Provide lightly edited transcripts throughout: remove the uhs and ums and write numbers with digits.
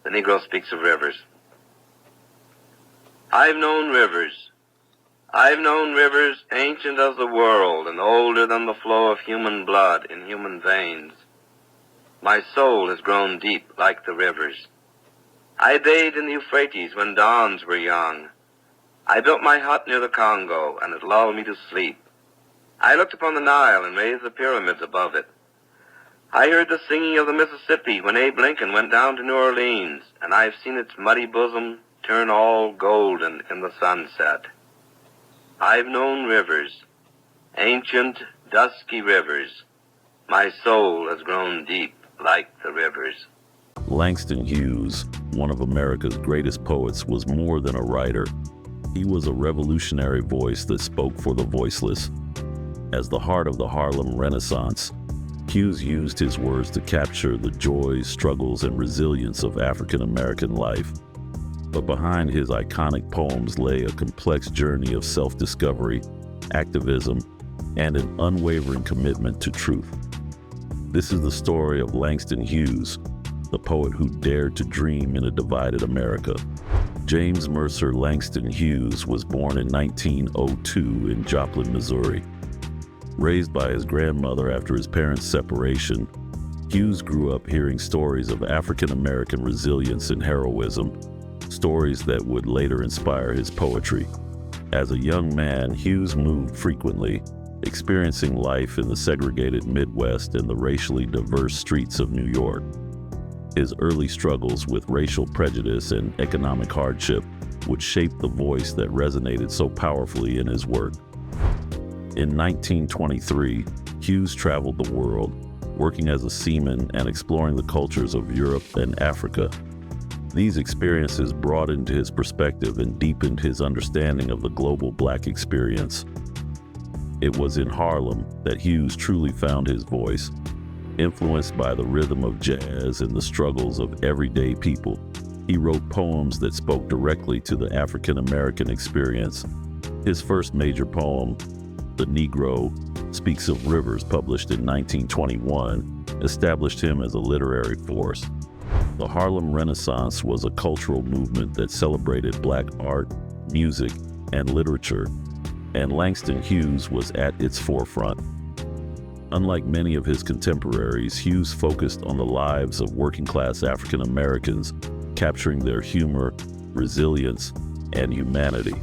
The Negro speaks of rivers. I've known rivers. I've known rivers ancient as the world and older than the flow of human blood in human veins. My soul has grown deep like the rivers. I bathed in the Euphrates when dawns were young. I built my hut near the Congo, and it lulled me to sleep. I looked upon the Nile and raised the pyramids above it. I heard the singing of the Mississippi when Abe Lincoln went down to New Orleans, and I've seen its muddy bosom turn all golden in the sunset. I've known rivers, ancient, dusky rivers. My soul has grown deep like the rivers. Langston Hughes, one of America's greatest poets, was more than a writer. He was a revolutionary voice that spoke for the voiceless. As the heart of the Harlem Renaissance, Hughes used his words to capture the joys, struggles, and resilience of African American life. But behind his iconic poems lay a complex journey of self-discovery, activism, and an unwavering commitment to truth. This is the story of Langston Hughes, the poet who dared to dream in a divided America. James Mercer Langston Hughes was born in 1902 in Joplin, Missouri. Raised by his grandmother after his parents' separation, Hughes grew up hearing stories of African American resilience and heroism, stories that would later inspire his poetry. As a young man, Hughes moved frequently, experiencing life in the segregated Midwest and the racially diverse streets of New York. His early struggles with racial prejudice and economic hardship would shape the voice that resonated so powerfully in his work. In 1923, Hughes traveled the world, working as a seaman and exploring the cultures of Europe and Africa. These experiences broadened his perspective and deepened his understanding of the global Black experience. It was in Harlem that Hughes truly found his voice. Influenced by the rhythm of jazz and the struggles of everyday people, he wrote poems that spoke directly to the African American experience. His first major poem, The Negro, speaks of rivers, published in 1921, established him as a literary force. The Harlem Renaissance was a cultural movement that celebrated Black art, music, and literature, and Langston Hughes was at its forefront. Unlike many of his contemporaries, Hughes focused on the lives of working-class African Americans, capturing their humor, resilience, and humanity.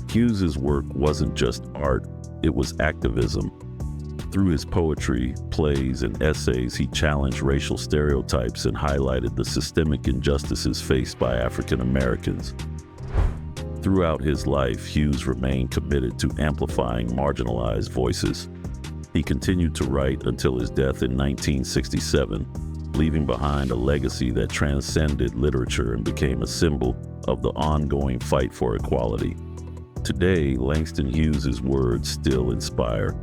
Hughes's work wasn't just art, it was activism. Through his poetry, plays, and essays, he challenged racial stereotypes and highlighted the systemic injustices faced by African Americans. Throughout his life, Hughes remained committed to amplifying marginalized voices. He continued to write until his death in 1967, leaving behind a legacy that transcended literature and became a symbol of the ongoing fight for equality. Today, Langston Hughes' words still inspire.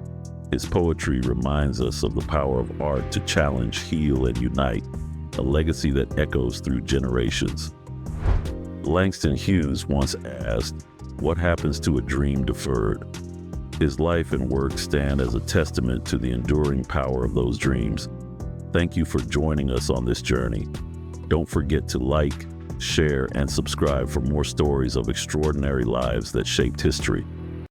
His poetry reminds us of the power of art to challenge, heal, and unite, a legacy that echoes through generations. Langston Hughes once asked, "What happens to a dream deferred?" His life and work stand as a testament to the enduring power of those dreams. Thank you for joining us on this journey. Don't forget to like, share, and subscribe for more stories of extraordinary lives that shaped history.